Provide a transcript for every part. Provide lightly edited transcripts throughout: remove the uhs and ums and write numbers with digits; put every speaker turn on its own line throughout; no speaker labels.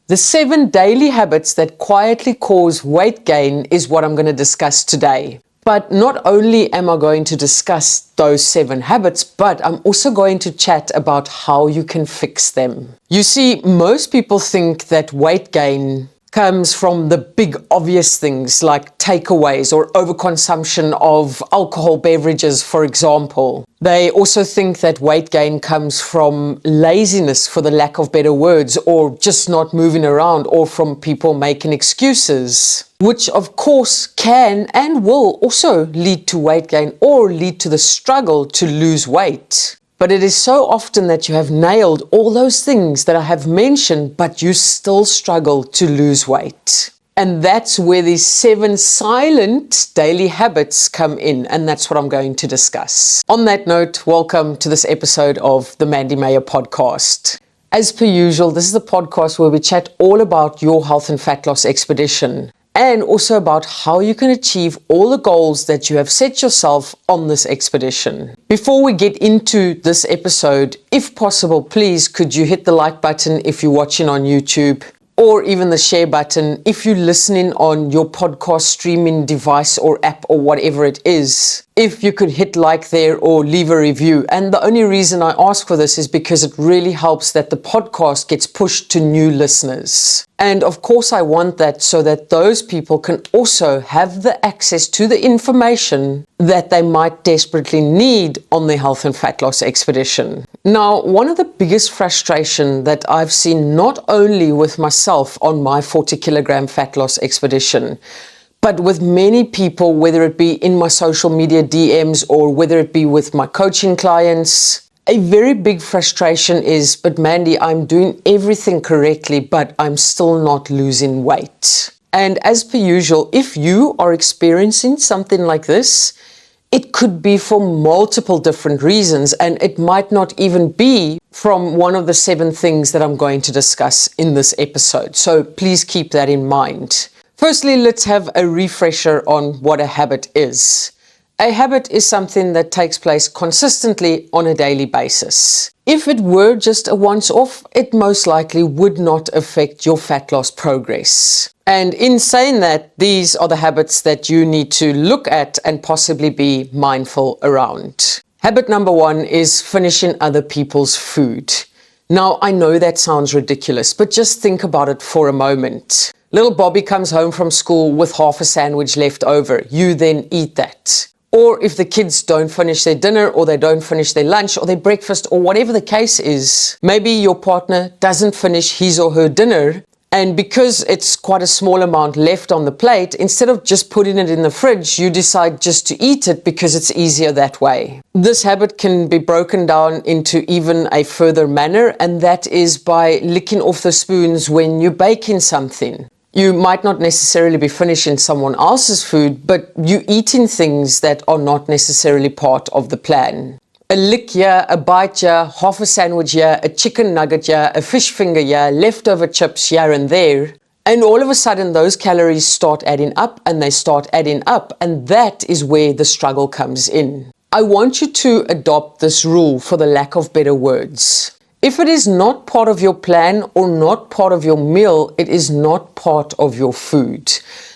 The 7 daily habits that quietly cause weight gain is what I'm going to discuss today. But not only am I going to discuss those 7 habits, but I'm also going to chat about how you can fix them. You see, most people think that weight gain comes from the big obvious things like takeaways or overconsumption of alcohol beverages, for example. They also think that weight gain comes from laziness, for the lack of better words, or just not moving around, or from people making excuses, which of course can and will also lead to weight gain or lead to the struggle to lose weight. But it is so often that you have nailed all those things that I have mentioned, but you still struggle to lose weight. And that's where these 7 silent daily habits come in, and that's what I'm going to discuss. On that note, welcome to this episode of the Mandy Mayer podcast. As per usual, this is the podcast where we chat all about your health and fat loss expedition, and also about how you can achieve all the goals that you have set yourself on this expedition. Before we get into this episode, if possible, please could you hit the like button if you're watching on YouTube, or even the share button if you're listening on your podcast streaming device or app or whatever it is. If you could hit like there or leave a review. And the only reason I ask for this is because it really helps that the podcast gets pushed to new listeners. And of course I want that so that those people can also have the access to the information that they might desperately need on their health and fat loss expedition. Now, one of the biggest frustration that I've seen not only with myself on my 40 kilogram fat loss expedition, but with many people, whether it be in my social media DMs or whether it be with my coaching clients, a very big frustration is, but Mandy, I'm doing everything correctly, but I'm still not losing weight. And as per usual, if you are experiencing something like this, it could be for multiple different reasons, and it might not even be from one of the 7 things that I'm going to discuss in this episode. So please keep that in mind. Firstly, let's have a refresher on what a habit is. A habit is something that takes place consistently on a daily basis. If it were just a once-off, it most likely would not affect your fat loss progress. And in saying that, these are the habits that you need to look at and possibly be mindful around. Habit number 1 is finishing other people's food. Now, I know that sounds ridiculous, but just think about it for a moment. Little Bobby comes home from school with half a sandwich left over. You then eat that. Or if the kids don't finish their dinner, or they don't finish their lunch or their breakfast, or whatever the case is, maybe your partner doesn't finish his or her dinner, and because it's quite a small amount left on the plate, instead of just putting it in the fridge, you decide just to eat it because it's easier that way. This habit can be broken down into even a further manner, and that is by licking off the spoons when you're baking something. You might not necessarily be finishing someone else's food, but you eating things that are not necessarily part of the plan. A lick here, a bite here, half a sandwich here, a chicken nugget here, a fish finger here, leftover chips here and there. And all of a sudden those calories start adding up, and they start adding up, and that is where the struggle comes in. I want you to adopt this rule, for the lack of better words. If it is not part of your plan or not part of your meal, it is not part of your food.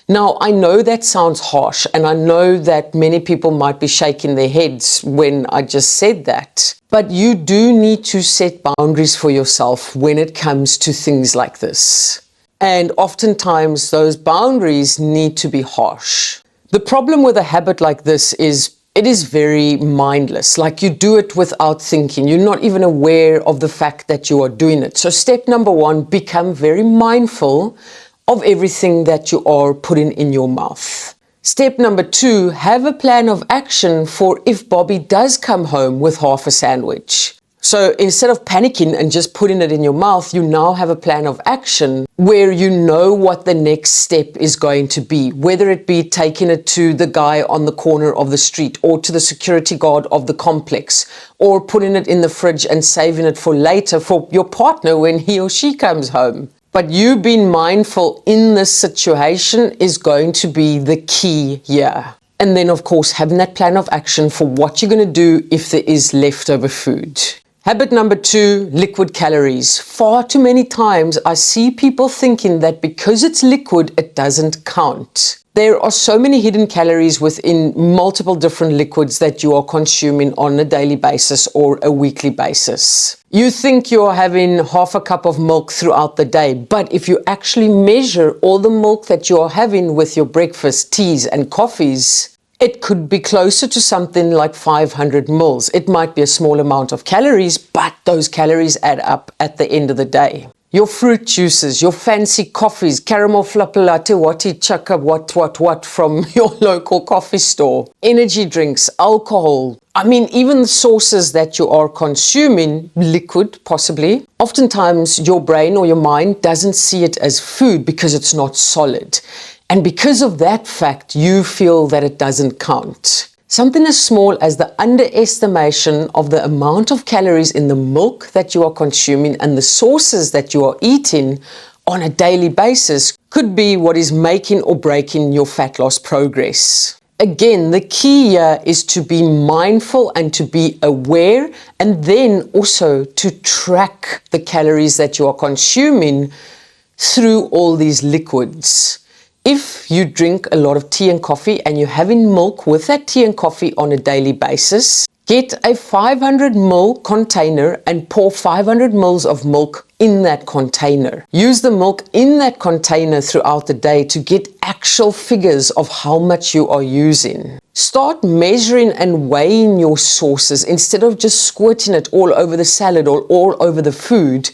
Now, I know that sounds harsh, and I know that many people might be shaking their heads when I just said that. But you do need to set boundaries for yourself when it comes to things like this. And oftentimes those boundaries need to be harsh. The problem with a habit like this is it is very mindless, like you do it without thinking. You're not even aware of the fact that you are doing it. So step number 1, become very mindful of everything that you are putting in your mouth. Step number 2, have a plan of action for if Bobby does come home with half a sandwich. So instead of panicking and just putting it in your mouth, you now have a plan of action where you know what the next step is going to be, whether it be taking it to the guy on the corner of the street, or to the security guard of the complex, or putting it in the fridge and saving it for later for your partner when he or she comes home. But you being mindful in this situation is going to be the key here. And then, of course, having that plan of action for what you're going to do if there is leftover food. Habit number 2, liquid calories. Far too many times I see people thinking that because it's liquid, it doesn't count. There are so many hidden calories within multiple different liquids that you are consuming on a daily basis or a weekly basis. You think you're having half a cup of milk throughout the day, but if you actually measure all the milk that you are having with your breakfast, teas and coffees, it could be closer to something like 500 mils. It might be a small amount of calories, but those calories add up at the end of the day. Your fruit juices, your fancy coffees, caramel flapper latte, wati chaka, what from your local coffee store, energy drinks, alcohol. I mean, even the sauces that you are consuming, liquid possibly, oftentimes your brain or your mind doesn't see it as food because it's not solid. And because of that fact, you feel that it doesn't count. Something as small as the underestimation of the amount of calories in the milk that you are consuming and the sauces that you are eating on a daily basis could be what is making or breaking your fat loss progress. Again, the key here is to be mindful and to be aware, and then also to track the calories that you are consuming through all these liquids. If you drink a lot of tea and coffee and you're having milk with that tea and coffee on a daily basis, get a 500 ml container and pour 500 ml of milk in that container. Use the milk in that container throughout the day to get actual figures of how much you are using. Start measuring and weighing your sources instead of just squirting it all over the salad or all over the food,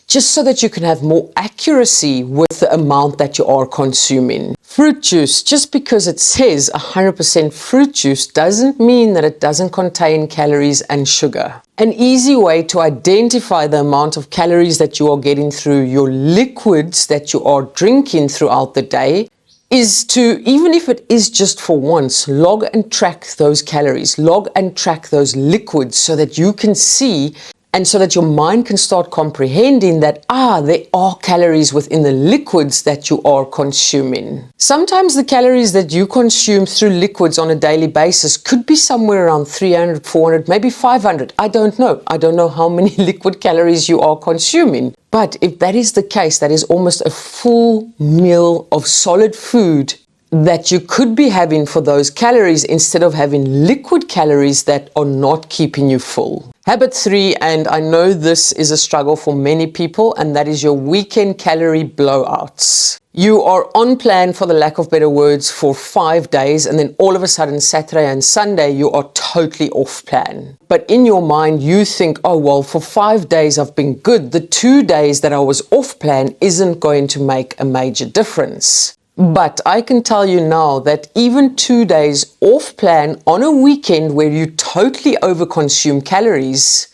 just so that you can have more accuracy with the amount that you are consuming. Fruit juice, just because it says 100% fruit juice doesn't mean that it doesn't contain calories and sugar. An easy way to identify the amount of calories that you are getting through your liquids that you are drinking throughout the day is to, even if it is just for once, log and track those calories, log and track those liquids so that you can see and so that your mind can start comprehending that, there are calories within the liquids that you are consuming. Sometimes the calories that you consume through liquids on a daily basis could be somewhere around 300, 400, maybe 500. I don't know. I don't know how many liquid calories you are consuming. But if that is the case, that is almost a full meal of solid food that you could be having for those calories instead of having liquid calories that are not keeping you full. Habit 3, and I know this is a struggle for many people, and that is your weekend calorie blowouts. You are on plan, for the lack of better words, for 5 days, and then all of a sudden Saturday and Sunday you are totally off plan. But in your mind you think, oh well, for 5 days I've been good. The 2 days that I was off plan isn't going to make a major difference. But I can tell you now that even 2 days off plan on a weekend where you totally overconsume calories,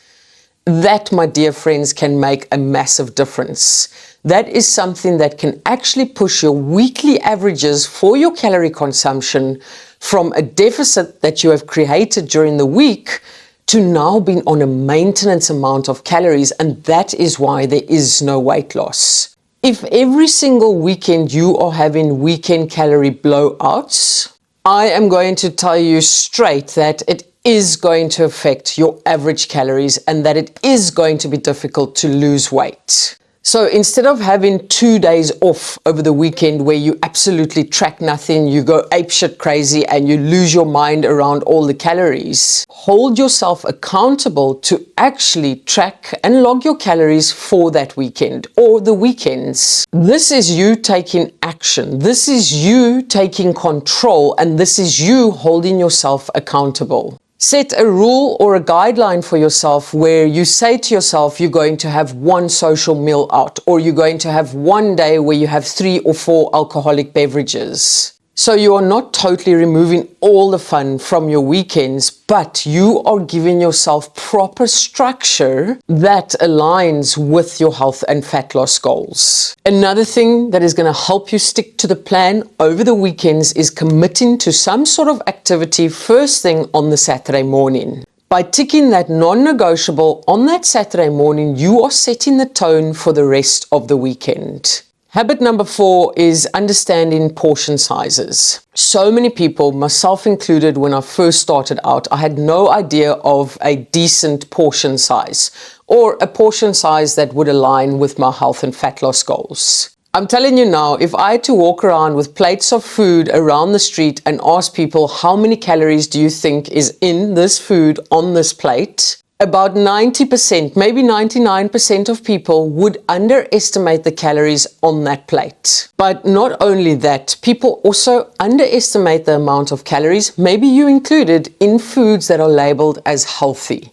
that, my dear friends, can make a massive difference. That is something that can actually push your weekly averages for your calorie consumption from a deficit that you have created during the week to now being on a maintenance amount of calories, and that is why there is no weight loss. If every single weekend you are having weekend calorie blowouts, I am going to tell you straight that it is going to affect your average calories and that it is going to be difficult to lose weight. So instead of having 2 days off over the weekend where you absolutely track nothing, you go apeshit crazy and you lose your mind around all the calories, hold yourself accountable to actually track and log your calories for that weekend or the weekends. This is you taking action. This is you taking control, and this is you holding yourself accountable. Set a rule or a guideline for yourself where you say to yourself you're going to have one social meal out, or you're going to have one day where you have 3 or 4 alcoholic beverages. So you are not totally removing all the fun from your weekends, but you are giving yourself proper structure that aligns with your health and fat loss goals. Another thing that is going to help you stick to the plan over the weekends is committing to some sort of activity first thing on the Saturday morning. By ticking that non-negotiable on that Saturday morning, you are setting the tone for the rest of the weekend. Habit number 4 is understanding portion sizes. So many people, myself included, when I first started out, I had no idea of a decent portion size. or a portion size that would align with my health and fat loss goals. I'm telling you now, if I had to walk around with plates of food around the street and ask people how many calories do you think is in this food on this plate, about 90%, maybe 99% of people would underestimate the calories on that plate. But not only that, people also underestimate the amount of calories, maybe you included, in foods that are labeled as healthy.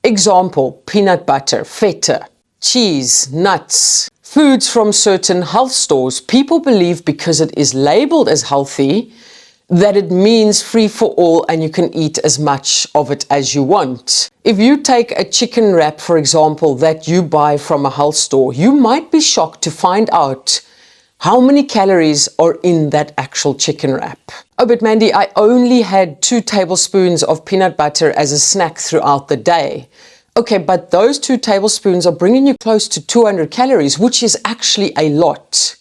Example, peanut butter, feta, cheese, nuts. Foods from certain health stores, people believe because it is labeled as healthy, that it means free for all and you can eat as much of it as you want. If you take a chicken wrap, for example, that you buy from a health store, you might be shocked to find out how many calories are in that actual chicken wrap. Oh, but Mandy, I only had 2 tablespoons of peanut butter as a snack throughout the day. Okay, but those 2 tablespoons are bringing you close to 200 calories, which is actually a lot.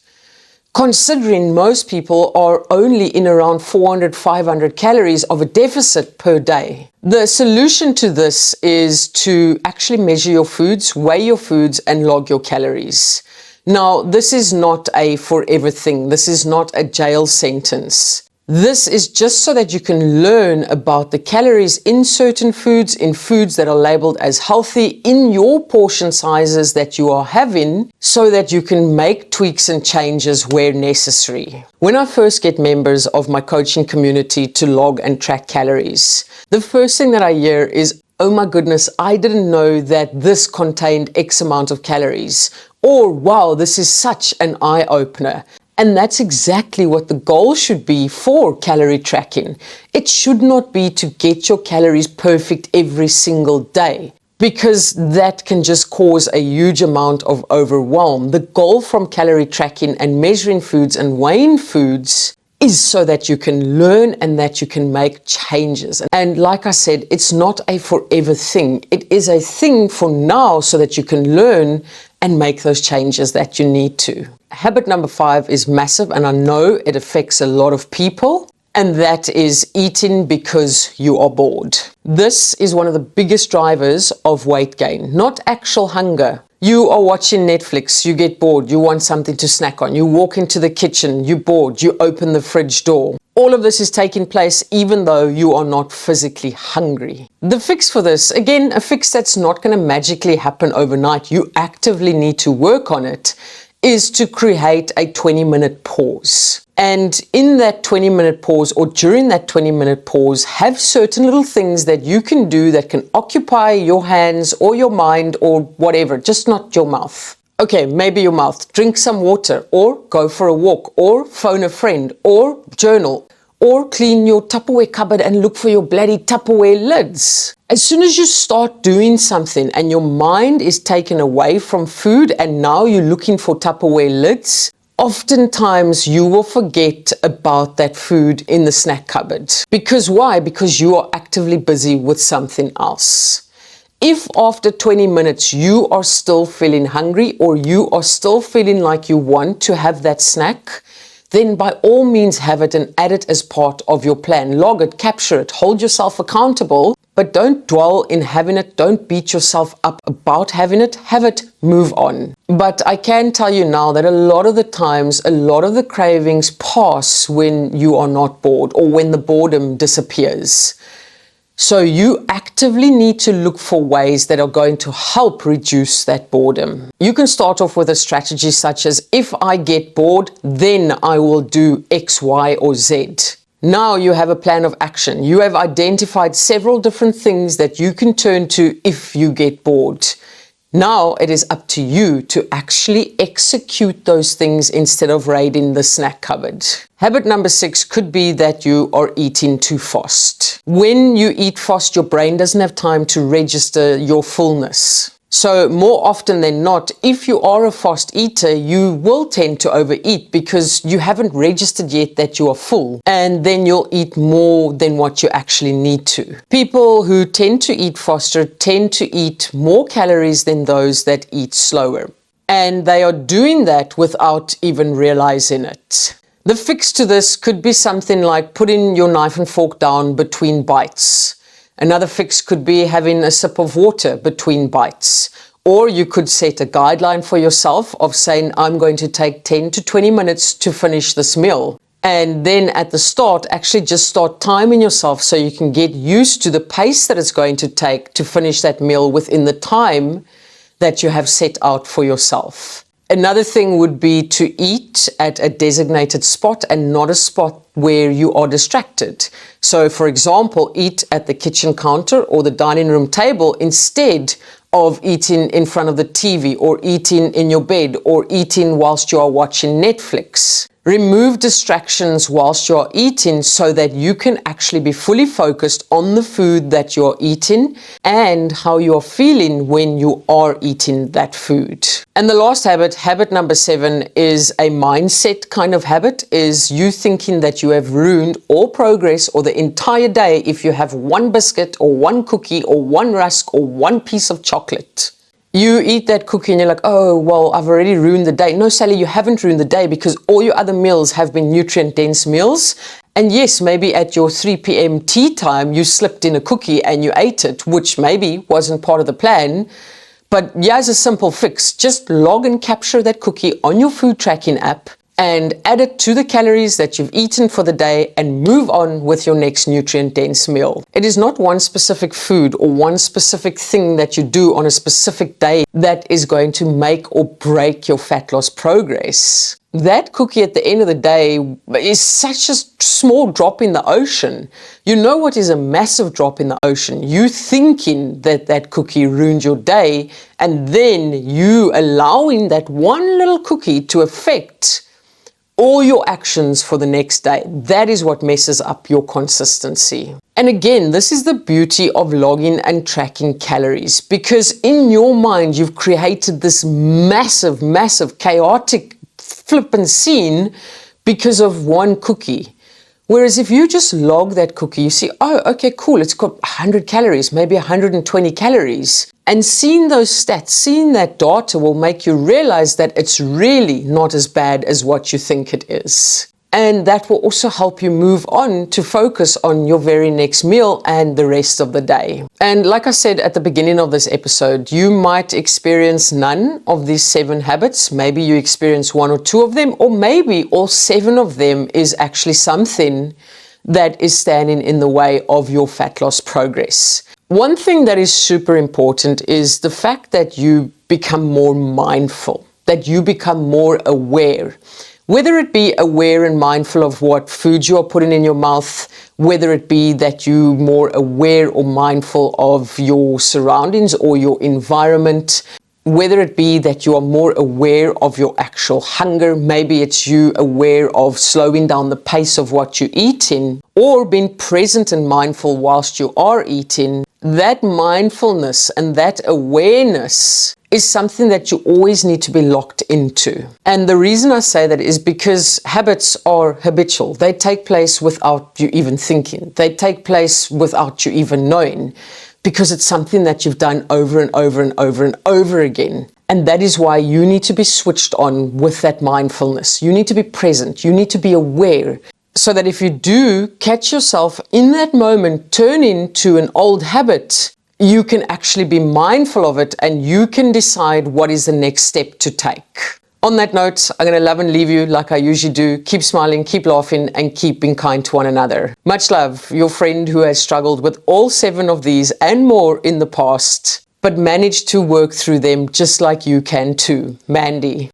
Considering most people are only in around 400, 500 calories of a deficit per day. The solution to this is to actually measure your foods, weigh your foods, and log your calories. Now, this is not a forever thing. This is not a jail sentence. This is just so that you can learn about the calories in certain foods, in foods that are labeled as healthy, in your portion sizes that you are having, so that you can make tweaks and changes where necessary. When I first get members of my coaching community to log and track calories, the first thing that I hear is, oh my goodness, I didn't know that this contained X amount of calories. Or, wow, this is such an eye-opener. And that's exactly what the goal should be for calorie tracking. It should not be to get your calories perfect every single day, because that can just cause a huge amount of overwhelm. The goal from calorie tracking and measuring foods and weighing foods is so that you can learn and that you can make changes. And like I said, it's not a forever thing. It is a thing for now so that you can learn and make those changes that you need to. Habit number 5 is massive, and I know it affects a lot of people, and that is eating because you are bored. This is one of the biggest drivers of weight gain, not actual hunger. You are watching Netflix, you get bored, you want something to snack on, you walk into the kitchen, you're bored, you open the fridge door. All of this is taking place even though you are not physically hungry. The fix for this, again, a fix that's not going to magically happen overnight, you actively need to work on it, is to create a 20-minute pause. And in that 20-minute pause, or during that 20-minute pause, have certain little things that you can do that can occupy your hands or your mind or whatever, just not your mouth. Okay, maybe your mouth. Drink some water, or go for a walk, or phone a friend, or journal, or clean your Tupperware cupboard and look for your bloody Tupperware lids. As soon as you start doing something and your mind is taken away from food and now you're looking for Tupperware lids, oftentimes you will forget about that food in the snack cupboard. Because why? Because you are actively busy with something else. If after 20 minutes you are still feeling hungry or you are still feeling like you want to have that snack, then by all means have it and add it as part of your plan. Log it, capture it, hold yourself accountable, but don't dwell in having it. Don't beat yourself up about having it. Have it, move on. But I can tell you now that a lot of the times, a lot of the cravings pass when you are not bored or when the boredom disappears. So you actively need to look for ways that are going to help reduce that boredom. You can start off with a strategy such as, if I get bored, then I will do X, Y, or Z. Now you have a plan of action. You have identified several different things that you can turn to if you get bored. Now it is up to you to actually execute those things instead of raiding the snack cupboard. Habit number 6 could be that you are eating too fast. When you eat fast, your brain doesn't have time to register your fullness. So more often than not, if you are a fast eater, you will tend to overeat because you haven't registered yet that you are full, and then you'll eat more than what you actually need to. People who tend to eat faster tend to eat more calories than those that eat slower, and they are doing that without even realizing it. The fix to this could be something like putting your knife and fork down between bites. Another fix could be having a sip of water between bites. Or you could set a guideline for yourself of saying, I'm going to take 10 to 20 minutes to finish this meal. And then at the start, actually just start timing yourself so you can get used to the pace that it's going to take to finish that meal within the time that you have set out for yourself. Another thing would be to eat at a designated spot and not a spot where you are distracted. So, for example, eat at the kitchen counter or the dining room table instead of eating in front of the TV or eating in your bed or eating whilst you are watching Netflix. Remove distractions whilst you're eating so that you can actually be fully focused on the food that you're eating and how you're feeling when you are eating that food. And the last habit number 7, is a mindset kind of habit, is you thinking that you have ruined all progress or the entire day if you have one biscuit or one cookie or one rusk or one piece of chocolate. You eat that cookie and you're like, oh, well, I've already ruined the day. No, Sally, you haven't ruined the day because all your other meals have been nutrient-dense meals. And yes, maybe at your 3 p.m. tea time, you slipped in a cookie and you ate it, which maybe wasn't part of the plan. But here's a simple fix. Just log and capture that cookie on your food tracking app and add it to the calories that you've eaten for the day and move on with your next nutrient-dense meal. It is not one specific food or one specific thing that you do on a specific day that is going to make or break your fat loss progress. That cookie at the end of the day is such a small drop in the ocean. You know what is a massive drop in the ocean? You thinking that that cookie ruined your day and then you allowing that one little cookie to affect all your actions for the next day. That is what messes up your consistency. And again, this is the beauty of logging and tracking calories, because in your mind, you've created this massive, chaotic flippin' scene because of one cookie. Whereas if you just log that cookie, you see, oh, okay, cool, it's got 100 calories, maybe 120 calories. And seeing those stats, seeing that data will make you realize that it's really not as bad as what you think it is. And that will also help you move on to focus on your very next meal and the rest of the day. And like I said at the beginning of this episode, you might experience none of these 7 habits. Maybe you experience 1 or 2 of them, or maybe all 7 of them is actually something that is standing in the way of your fat loss progress. One thing that is super important is the fact that you become more mindful, that you become more aware. Whether it be aware and mindful of what foods you are putting in your mouth, whether it be that you're more aware or mindful of your surroundings or your environment, whether it be that you are more aware of your actual hunger, maybe it's you aware of slowing down the pace of what you're eating, or being present and mindful whilst you are eating, that mindfulness and that awareness is something that you always need to be locked into. And the reason I say that is because habits are habitual. They take place without you even thinking. They take place without you even knowing, because it's something that you've done over and over and over and over again. And that is why you need to be switched on with that mindfulness. You need to be present. You need to be aware, so that if you do catch yourself in that moment turn into an old habit, you can actually be mindful of it and you can decide what is the next step to take. On that note, I'm going to love and leave you like I usually do. Keep smiling, keep laughing, and keep being kind to one another. Much love, your friend who has struggled with all 7 of these and more in the past, but managed to work through them just like you can too. Mandy.